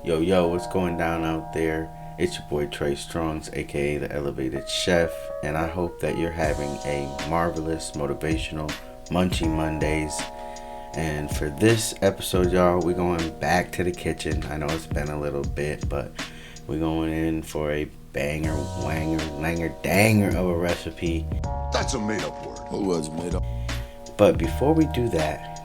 Yo, what's going down out there? It's your boy Trey Strongs, aka the Elevated Chef, and I hope that you're having a marvelous, motivational, munchy Mondays. And for this episode, y'all, we're going back to the kitchen. I know it's been a little bit, but we're going in for a banger, wanger, langer, danger of a recipe. That's a made-up word. It was made up. But before we do that,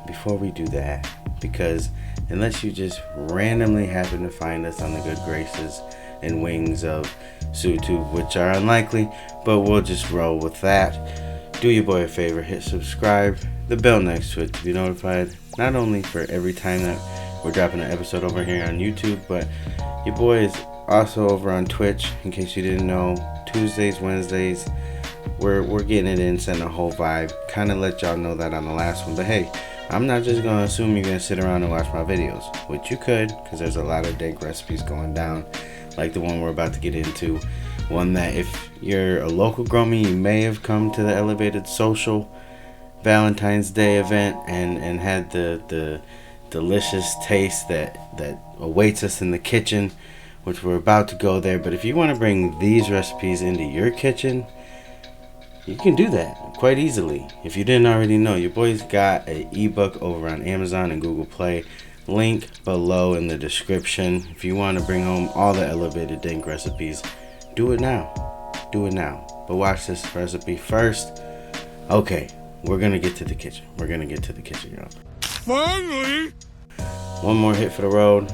because unless you just randomly happen to find us on the good graces and wings of SuTube, which are unlikely, but we'll just roll with that. Do your boy a favor, hit subscribe, the bell next to it to be notified, not only for every time that we're dropping an episode over here on YouTube, but your boy is also over on Twitch, in case you didn't know. Tuesdays, Wednesdays, we're getting it in, sending a whole vibe. Kind of let y'all know that on the last one, but hey, I'm not just going to assume you're going to sit around and watch my videos, which you could, because there's a lot of dank recipes going down, like the one we're about to get into. One that if you're a local grommy, you may have come to the Elevated Social Valentine's Day event and had the delicious taste that awaits us in the kitchen, which we're about to go there. But if you want to bring these recipes into your kitchen, you can do that quite easily. If you didn't already know, your boy's got an ebook over on Amazon and Google Play. Link below in the description. If you want to bring home all the elevated dank recipes, do it now. But watch this recipe first. Okay, we're gonna get to the kitchen. Y'all. Finally! One more hit for the road.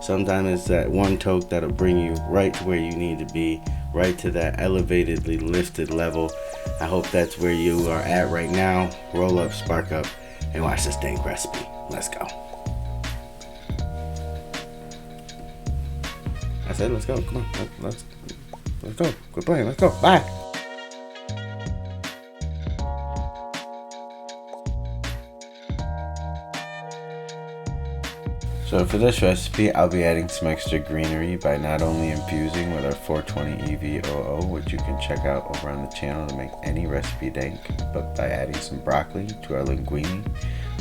Sometimes it's that one toke that'll bring you right to where you need to be, right to that elevatedly lifted level. I hope that's where you are at right now. Roll up, spark up, and watch this dank recipe. Let's go. I said let's go. Come on. Let's go. Quit playing. Let's go. Bye. So for this recipe, I'll be adding some extra greenery by not only infusing with our 420 EVOO, which you can check out over on the channel to make any recipe dank, but by adding some broccoli to our linguine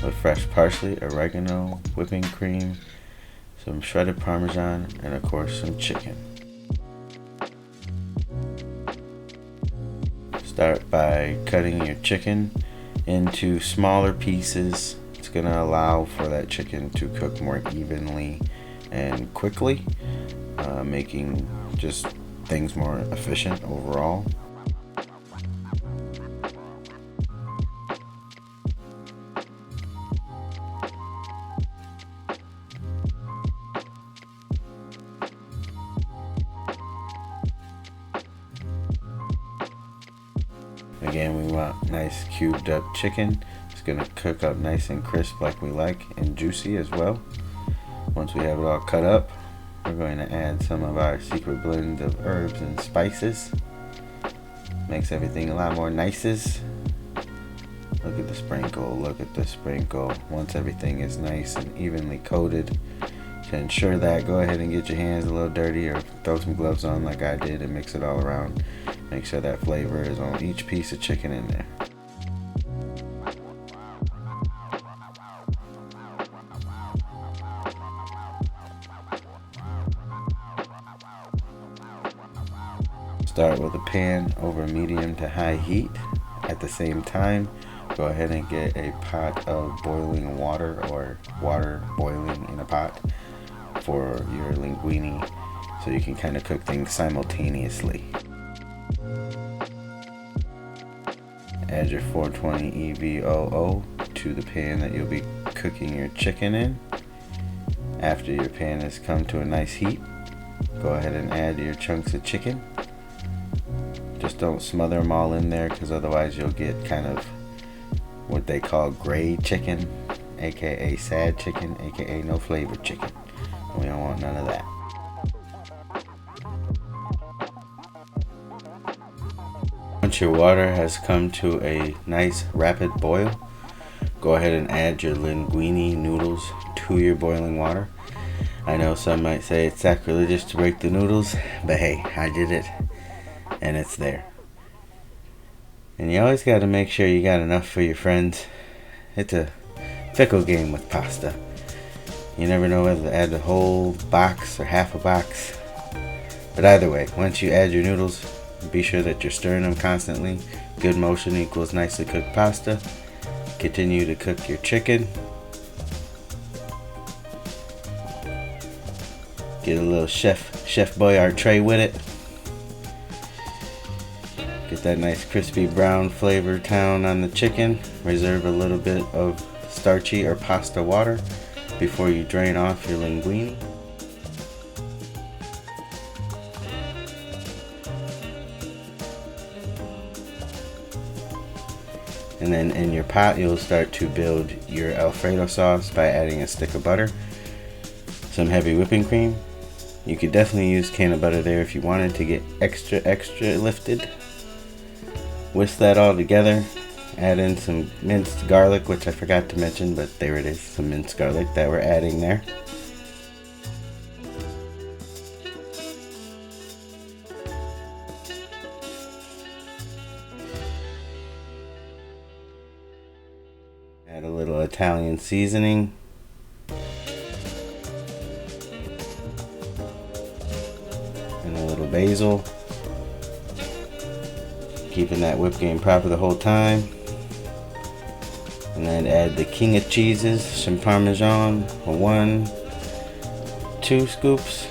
with fresh parsley, oregano, whipping cream, some shredded parmesan, and of course some chicken. Start by cutting your chicken into smaller pieces. It's going to allow for that chicken to cook more evenly and quickly, making just things more efficient overall. Again, we want nice cubed up chicken. It's gonna cook up nice and crisp like we like, and juicy as well. Once we have it all cut up, we're going to add some of our secret blend of herbs and spices. Makes everything a lot more nices. Look at the sprinkle. Once everything is nice and evenly coated, to ensure that, go ahead and get your hands a little dirty or throw some gloves on like I did and mix it all around. Make sure that flavor is on each piece of chicken in there. Start with a pan over medium to high heat. At the same time, go ahead and get a pot of boiling water or water boiling in a pot for your linguine, so you can kind of cook things simultaneously. Add your 420 EVOO to the pan that you'll be cooking your chicken in. After your pan has come to a nice heat, go ahead and add your chunks of chicken. Just don't smother them all in there, because otherwise you'll get kind of what they call gray chicken, aka sad chicken, aka no flavor chicken. We don't want none of that. Once your water has come to a nice rapid boil, go ahead and add your linguine noodles to your boiling water. I know some might say it's sacrilegious to break the noodles, but hey, I did it and it's there. And you always got to make sure you got enough for your friends. It's a fickle game with pasta. You never know whether to add the whole box or half a box. But either way, once you add your noodles, be sure that you're stirring them constantly. Good motion equals nicely cooked pasta. Continue to cook your chicken. Get a little Chef Boyardee tray with it. Get that nice crispy brown flavor down on the chicken. Reserve a little bit of starchy or pasta water before you drain off your linguine. And then in your pot, you'll start to build your Alfredo sauce by adding a stick of butter, some heavy whipping cream. You could definitely use can of butter there if you wanted to get extra lifted. Whisk that all together. Add in some minced garlic, which I forgot to mention, but there it is, some minced garlic that we're adding there. Add a little Italian seasoning. And a little basil. Keeping that whipped cream proper the whole time. And then add the king of cheeses, some Parmesan, 1, 2 scoops,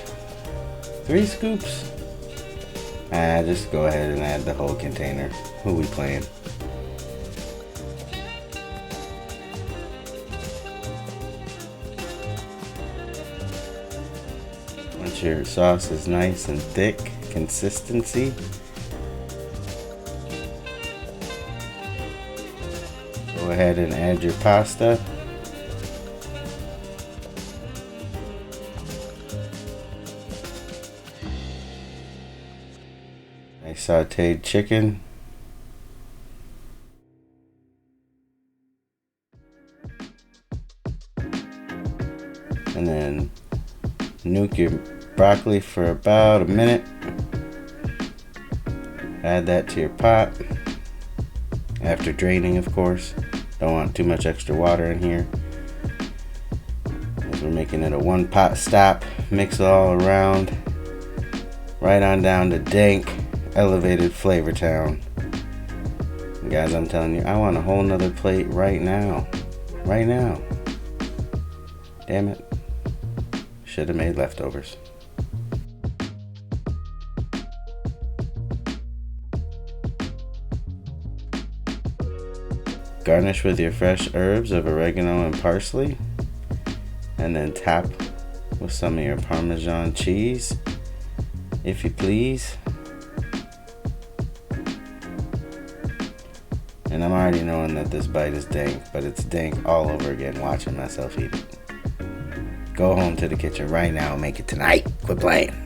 3 scoops. Just go ahead and add the whole container. Who we playing? Once your sauce is nice and thick, consistency, go ahead and add your pasta. Nice sauteed chicken. And then nuke your broccoli for about a minute. Add that to your pot. After draining, of course. Don't want too much extra water in here. As we're making it a one pot stop, mix it all around. Right on down to dank, elevated Flavor Town. And guys, I'm telling you, I want a whole nother plate right now. Right now. Damn it. Should have made leftovers. Garnish with your fresh herbs of oregano and parsley, and then top with some of your Parmesan cheese, if you please. And I'm already knowing that this bite is dank, but it's dank all over again watching myself eat it. Go home to the kitchen right now and make it tonight. Quit playing.